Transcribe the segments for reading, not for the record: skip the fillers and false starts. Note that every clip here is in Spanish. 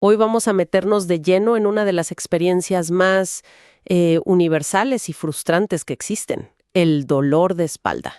Hoy vamos a meternos de lleno en una de las experiencias más universales y frustrantes que existen, el dolor de espalda.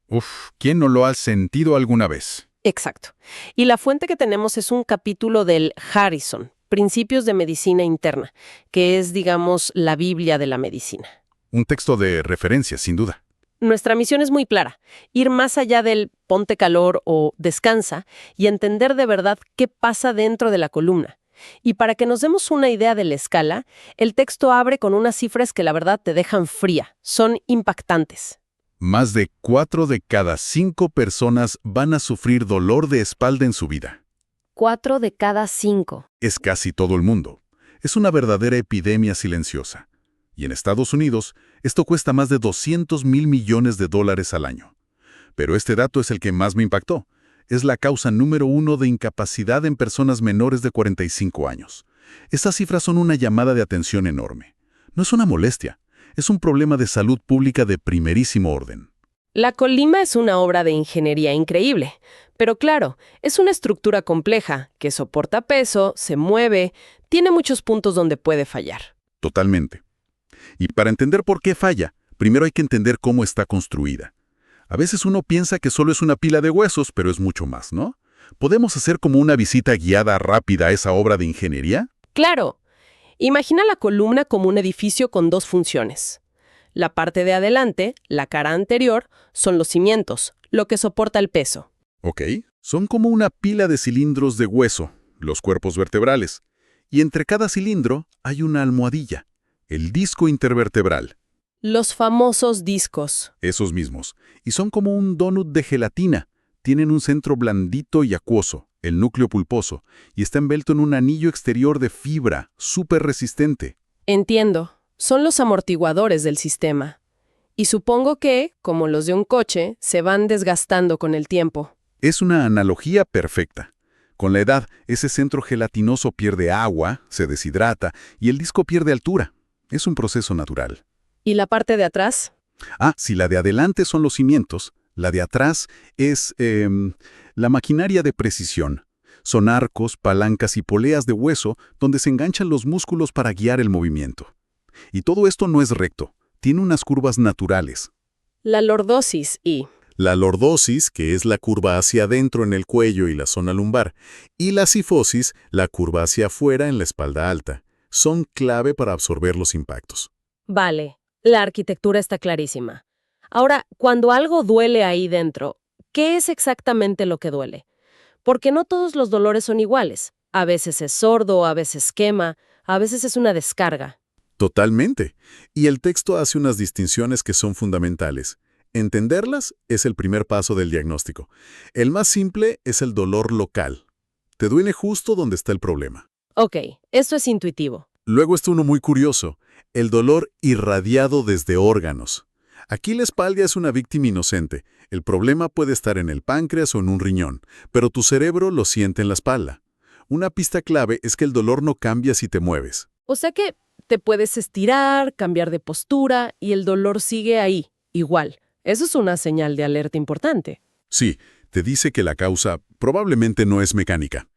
Uf, ¿quién no lo ha sentido alguna vez? Exacto. Y la fuente que tenemos es un capítulo del Harrison, Principios de Medicina Interna, que es, digamos, la Biblia de la medicina. Un texto de referencia, sin duda. Nuestra misión es muy clara, ir más allá del ponte calor o descansa y entender de verdad qué pasa dentro de la columna. Y para que nos demos una idea de la escala, el texto abre con unas cifras que la verdad te dejan fría, son impactantes. Más de 4 de cada 5 personas van a sufrir dolor de espalda en su vida. 4 de cada 5. Es casi todo el mundo. Es una verdadera epidemia silenciosa. Y en Estados Unidos, esto cuesta más de $200 mil millones al año. Pero este dato es el que más me impactó. Es la causa número 1 de incapacidad en personas menores de 45 años. Estas cifras son una llamada de atención enorme. No es una molestia, es un problema de salud pública de primerísimo orden. La colima es una obra de ingeniería increíble, pero claro, es una estructura compleja que soporta peso, se mueve, tiene muchos puntos donde puede fallar. Totalmente. Y para entender por qué falla, primero hay que entender cómo está construida. A veces uno piensa que solo es una pila de huesos, pero es mucho más, ¿no? ¿Podemos hacer como una visita guiada rápida a esa obra de ingeniería? Claro, imagina la columna como un edificio con dos funciones. La parte de adelante, la cara anterior, son los cimientos, lo que soporta el peso. Ok. Son como una pila de cilindros de hueso, los cuerpos vertebrales. Y entre cada cilindro hay una almohadilla, el disco intervertebral. Los famosos discos. Esos mismos. Y son como un donut de gelatina. Tienen un centro blandito y acuoso, el núcleo pulposo, y está envuelto en un anillo exterior de fibra, súper resistente. Entiendo. Son los amortiguadores del sistema. Y supongo que, como los de un coche, se van desgastando con el tiempo. Es una analogía perfecta. Con la edad, ese centro gelatinoso pierde agua, se deshidrata, y el disco pierde altura. Es un proceso natural. ¿Y la parte de atrás? Si la de adelante son los cimientos, la de atrás es la maquinaria de precisión. Son arcos, palancas y poleas de hueso donde se enganchan los músculos para guiar el movimiento. Y todo esto no es recto, tiene unas curvas naturales. La lordosis y... La lordosis, que es la curva hacia adentro en el cuello y la zona lumbar, y la cifosis, la curva hacia afuera en la espalda alta, son clave para absorber los impactos. Vale, la arquitectura está clarísima. Ahora, cuando algo duele ahí dentro, ¿qué es exactamente lo que duele? Porque no todos los dolores son iguales. A veces es sordo, a veces quema, a veces es una descarga. Totalmente. Y el texto hace unas distinciones que son fundamentales. Entenderlas es el primer paso del diagnóstico. El más simple es el dolor local. Te duele justo donde está el problema. Ok, esto es intuitivo. Luego está uno muy curioso, el dolor irradiado desde órganos. Aquí la espalda es una víctima inocente. El problema puede estar en el páncreas o en un riñón, pero tu cerebro lo siente en la espalda. Una pista clave es que el dolor no cambia si te mueves. O sea que te puedes estirar, cambiar de postura y el dolor sigue ahí, igual. Eso es una señal de alerta importante. Sí, te dice que la causa probablemente no es mecánica.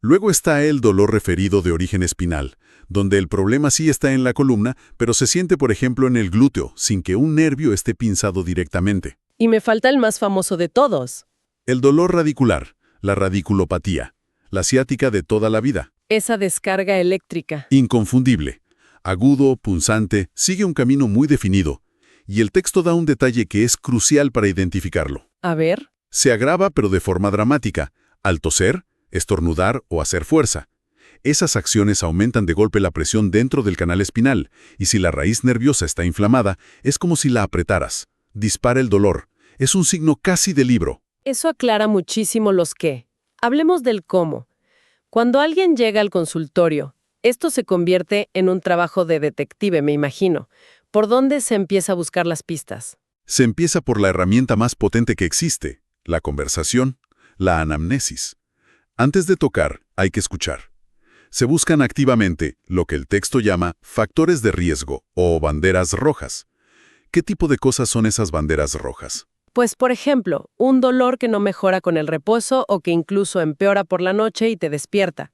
Luego está el dolor referido de origen espinal, donde el problema sí está en la columna, pero se siente, por ejemplo, en el glúteo, sin que un nervio esté pinzado directamente. Y me falta el más famoso de todos. El dolor radicular, la radiculopatía, la ciática de toda la vida. Esa descarga eléctrica. Inconfundible, agudo, punzante, sigue un camino muy definido. Y el texto da un detalle que es crucial para identificarlo. A ver. Se agrava, pero de forma dramática, al toser, estornudar o hacer fuerza. Esas acciones aumentan de golpe la presión dentro del canal espinal, y si la raíz nerviosa está inflamada, es como si la apretaras. Dispara el dolor. Es un signo casi de libro. Eso aclara muchísimo los qué. Hablemos del cómo. Cuando alguien llega al consultorio, esto se convierte en un trabajo de detective, me imagino. ¿Por dónde se empieza a buscar las pistas? Se empieza por la herramienta más potente que existe, la conversación, la anamnesis. Antes de tocar, hay que escuchar. Se buscan activamente lo que el texto llama factores de riesgo o banderas rojas. ¿Qué tipo de cosas son esas banderas rojas? Pues, por ejemplo, un dolor que no mejora con el reposo o que incluso empeora por la noche y te despierta.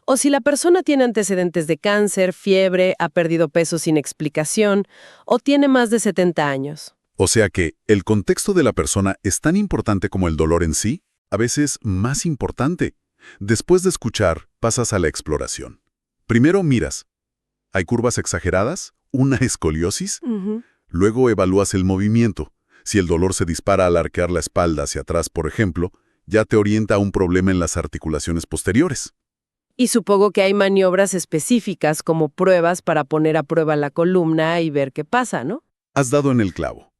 O si la persona tiene antecedentes de cáncer, fiebre, ha perdido peso sin explicación o tiene más de 70 años. O sea que el contexto de la persona es tan importante como el dolor en sí, a veces más importante. Después de escuchar, pasas a la exploración. Primero miras. ¿Hay curvas exageradas? ¿Una escoliosis? Luego evalúas el movimiento. Si el dolor se dispara al arquear la espalda hacia atrás, por ejemplo, ya te orienta a un problema en las articulaciones posteriores. Y supongo que hay maniobras específicas como pruebas para poner a prueba la columna y ver qué pasa, ¿no? Has dado en el clavo.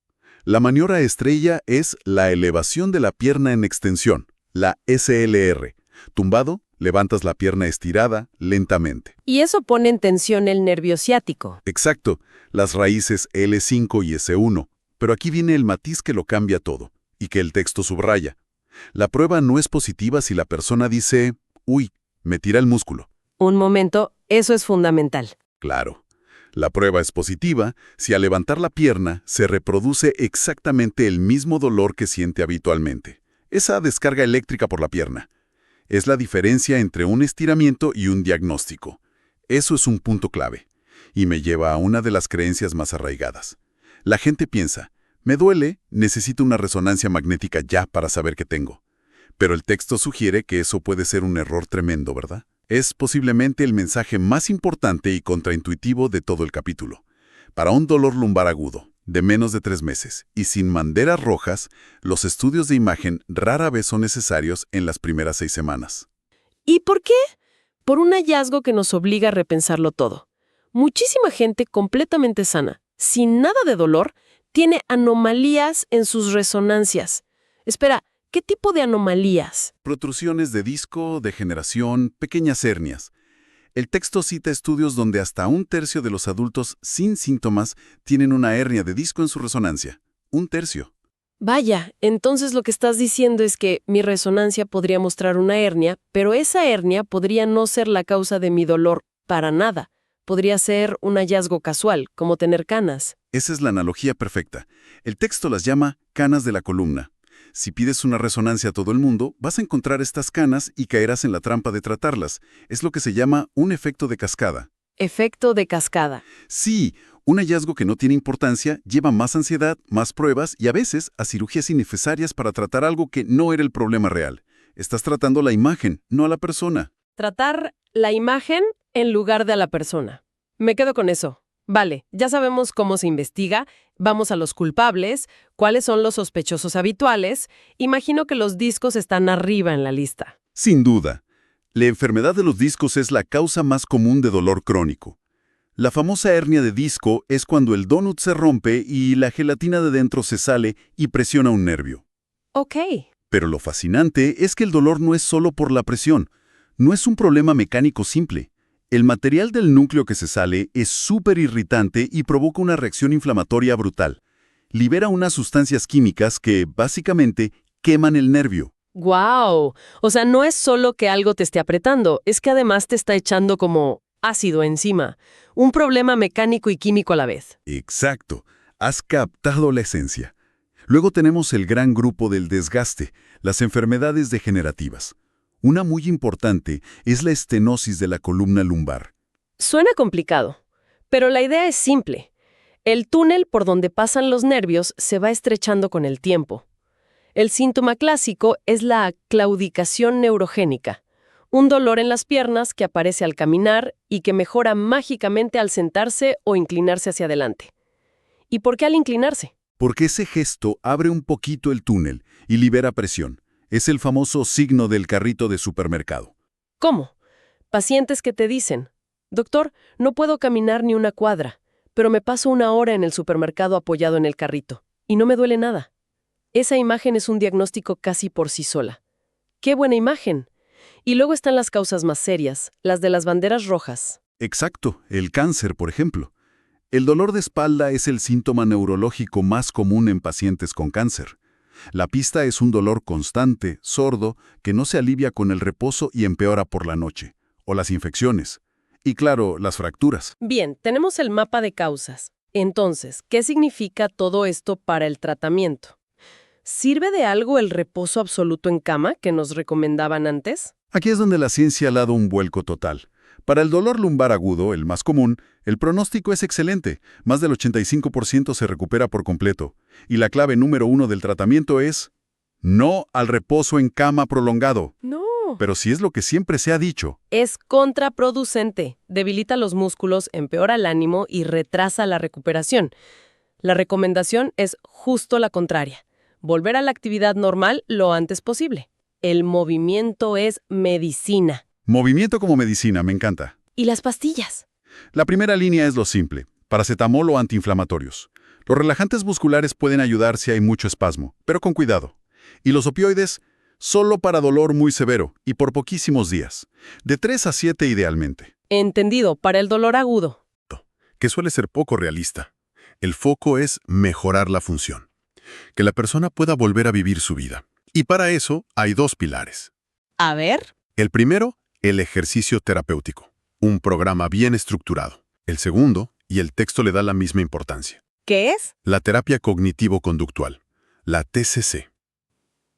La maniobra estrella es la elevación de la pierna en extensión, la SLR. Tumbado, levantas la pierna estirada lentamente. Y eso pone en tensión el nervio ciático. Exacto, las raíces L5 y S1. Pero aquí viene el matiz que lo cambia todo, y que el texto subraya. La prueba no es positiva si la persona dice, uy, me tira el músculo. Un momento, eso es fundamental. Claro. La prueba es positiva si al levantar la pierna se reproduce exactamente el mismo dolor que siente habitualmente. Esa descarga eléctrica por la pierna. Es la diferencia entre un estiramiento y un diagnóstico. Eso es un punto clave. Y me lleva a una de las creencias más arraigadas. La gente piensa, me duele, necesito una resonancia magnética ya para saber qué tengo. Pero el texto sugiere que eso puede ser un error tremendo, ¿verdad? Es posiblemente el mensaje más importante y contraintuitivo de todo el capítulo. Para un dolor lumbar agudo, de menos de 3 meses, y sin banderas rojas, los estudios de imagen rara vez son necesarios en las primeras 6 semanas. ¿Y por qué? Por un hallazgo que nos obliga a repensarlo todo. Muchísima gente completamente sana, sin nada de dolor, tiene anomalías en sus resonancias. Espera, ¿qué tipo de anomalías? Protrusiones de disco, degeneración, pequeñas hernias. El texto cita estudios donde hasta 1/3 de los adultos sin síntomas tienen una hernia de disco en su resonancia. 1/3. Vaya, entonces lo que estás diciendo es que mi resonancia podría mostrar una hernia, pero esa hernia podría no ser la causa de mi dolor para nada. Podría ser un hallazgo casual, como tener canas. Esa es la analogía perfecta. El texto las llama canas de la columna. Si pides una resonancia a todo el mundo, vas a encontrar estas canas y caerás en la trampa de tratarlas. Es lo que se llama un efecto de cascada. Efecto de cascada. Sí, un hallazgo que no tiene importancia lleva más ansiedad, más pruebas y a veces a cirugías innecesarias para tratar algo que no era el problema real. Estás tratando la imagen, no a la persona. Tratar la imagen en lugar de a la persona. Me quedo con eso. Vale, ya sabemos cómo se investiga, vamos a los culpables, cuáles son los sospechosos habituales. Imagino que los discos están arriba en la lista. Sin duda. La enfermedad de los discos es la causa más común de dolor crónico. La famosa hernia de disco es cuando el donut se rompe y la gelatina de dentro se sale y presiona un nervio. Ok. Pero lo fascinante es que el dolor no es solo por la presión. No es un problema mecánico simple. El material del núcleo que se sale es súper irritante y provoca una reacción inflamatoria brutal. Libera unas sustancias químicas que, básicamente, queman el nervio. ¡Guau! O sea, no es solo que algo te esté apretando, es que además te está echando como ácido encima. Un problema mecánico y químico a la vez. Exacto. Has captado la esencia. Luego tenemos el gran grupo del desgaste, las enfermedades degenerativas. Una muy importante es la estenosis de la columna lumbar. Suena complicado, pero la idea es simple. El túnel por donde pasan los nervios se va estrechando con el tiempo. El síntoma clásico es la claudicación neurogénica, un dolor en las piernas que aparece al caminar y que mejora mágicamente al sentarse o inclinarse hacia adelante. ¿Y por qué al inclinarse? Porque ese gesto abre un poquito el túnel y libera presión. Es el famoso signo del carrito de supermercado. ¿Cómo? Pacientes que te dicen, doctor, no puedo caminar ni una cuadra, pero me paso 1 hora en el supermercado apoyado en el carrito, y no me duele nada. Esa imagen es un diagnóstico casi por sí sola. ¡Qué buena imagen! Y luego están las causas más serias, las de las banderas rojas. Exacto, el cáncer, por ejemplo. El dolor de espalda es el síntoma neurológico más común en pacientes con cáncer. La pista es un dolor constante, sordo, que no se alivia con el reposo y empeora por la noche. O las infecciones. Y claro, las fracturas. Bien, tenemos el mapa de causas. Entonces, ¿qué significa todo esto para el tratamiento? ¿Sirve de algo el reposo absoluto en cama que nos recomendaban antes? Aquí es donde la ciencia ha dado un vuelco total. Para el dolor lumbar agudo, el más común, el pronóstico es excelente. Más del 85% se recupera por completo. Y la clave número 1 del tratamiento es no al reposo en cama prolongado. No. Pero si es lo que siempre se ha dicho. Es contraproducente. Debilita los músculos, empeora el ánimo y retrasa la recuperación. La recomendación es justo la contraria. Volver a la actividad normal lo antes posible. El movimiento es medicina. Movimiento como medicina, me encanta. ¿Y las pastillas? La primera línea es lo simple, paracetamol o antiinflamatorios. Los relajantes musculares pueden ayudar si hay mucho espasmo, pero con cuidado. Y los opioides, solo para dolor muy severo y por poquísimos días. De 3 a 7 idealmente. Entendido, para el dolor agudo. Que suele ser poco realista. El foco es mejorar la función. Que la persona pueda volver a vivir su vida. Y para eso hay 2 pilares. A ver. El primero, el ejercicio terapéutico. Un programa bien estructurado. El segundo, y el texto le da la misma importancia. ¿Qué es? La terapia cognitivo-conductual. La TCC.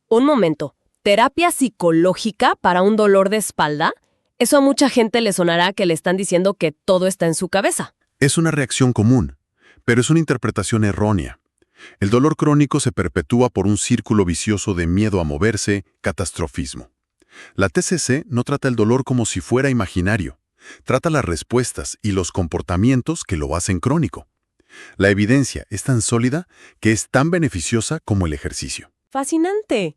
Un momento. ¿Terapia psicológica para un dolor de espalda? Eso a mucha gente le sonará que le están diciendo que todo está en su cabeza. Es una reacción común, pero es una interpretación errónea. El dolor crónico se perpetúa por un círculo vicioso de miedo a moverse, catastrofismo. La TCC no trata el dolor como si fuera imaginario. Trata las respuestas y los comportamientos que lo hacen crónico. La evidencia es tan sólida que es tan beneficiosa como el ejercicio. Fascinante.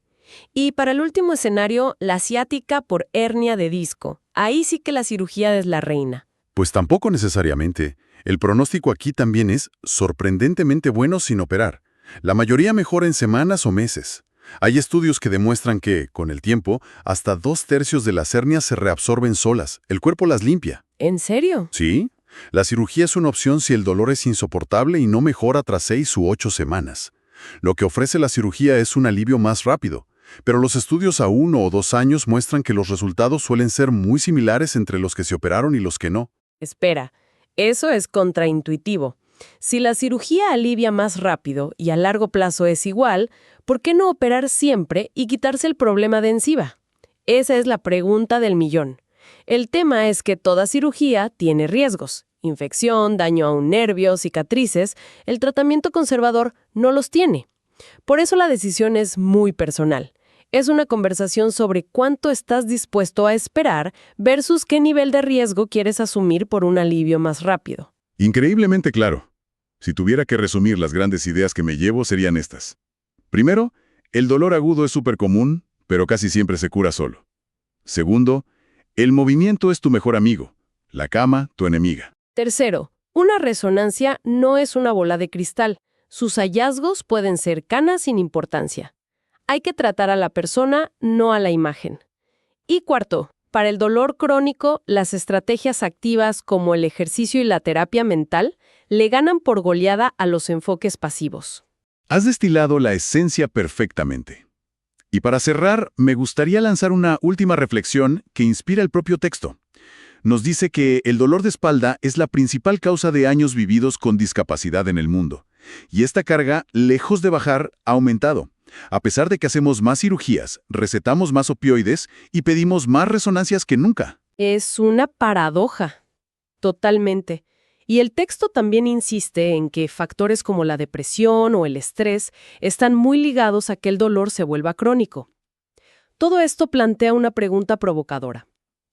Y para el último escenario, la ciática por hernia de disco. Ahí sí que la cirugía es la reina. Pues tampoco necesariamente. El pronóstico aquí también es sorprendentemente bueno sin operar. La mayoría mejora en semanas o meses. Hay estudios que demuestran que, con el tiempo, hasta 2/3 de las hernias se reabsorben solas. El cuerpo las limpia. ¿En serio? Sí. La cirugía es una opción si el dolor es insoportable y no mejora tras 6 u 8 semanas. Lo que ofrece la cirugía es un alivio más rápido. Pero los estudios a 1 o 2 años muestran que los resultados suelen ser muy similares entre los que se operaron y los que no. Espera, eso es contraintuitivo. Si la cirugía alivia más rápido y a largo plazo es igual, ¿por qué no operar siempre y quitarse el problema de encima? Esa es la pregunta del millón. El tema es que toda cirugía tiene riesgos. Infección, daño a un nervio, cicatrices. El tratamiento conservador no los tiene. Por eso la decisión es muy personal. Es una conversación sobre cuánto estás dispuesto a esperar versus qué nivel de riesgo quieres asumir por un alivio más rápido. Increíblemente claro. Si tuviera que resumir las grandes ideas que me llevo serían estas. Primero, el dolor agudo es súper común, pero casi siempre se cura solo. Segundo, el movimiento es tu mejor amigo, la cama tu enemiga. Tercero, una resonancia no es una bola de cristal. Sus hallazgos pueden ser canas sin importancia. Hay que tratar a la persona, no a la imagen. Y cuarto, para el dolor crónico, las estrategias activas como el ejercicio y la terapia mental le ganan por goleada a los enfoques pasivos. Has destilado la esencia perfectamente. Y para cerrar, me gustaría lanzar una última reflexión que inspira el propio texto. Nos dice que el dolor de espalda es la principal causa de años vividos con discapacidad en el mundo. Y esta carga, lejos de bajar, ha aumentado. A pesar de que hacemos más cirugías, recetamos más opioides y pedimos más resonancias que nunca. Es una paradoja. Totalmente. Y el texto también insiste en que factores como la depresión o el estrés están muy ligados a que el dolor se vuelva crónico. Todo esto plantea una pregunta provocadora.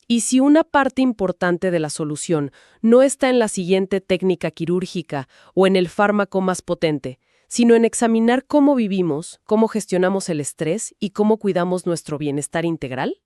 ¿Y si una parte importante de la solución no está en la siguiente técnica quirúrgica o en el fármaco más potente, sino en examinar cómo vivimos, cómo gestionamos el estrés y cómo cuidamos nuestro bienestar integral?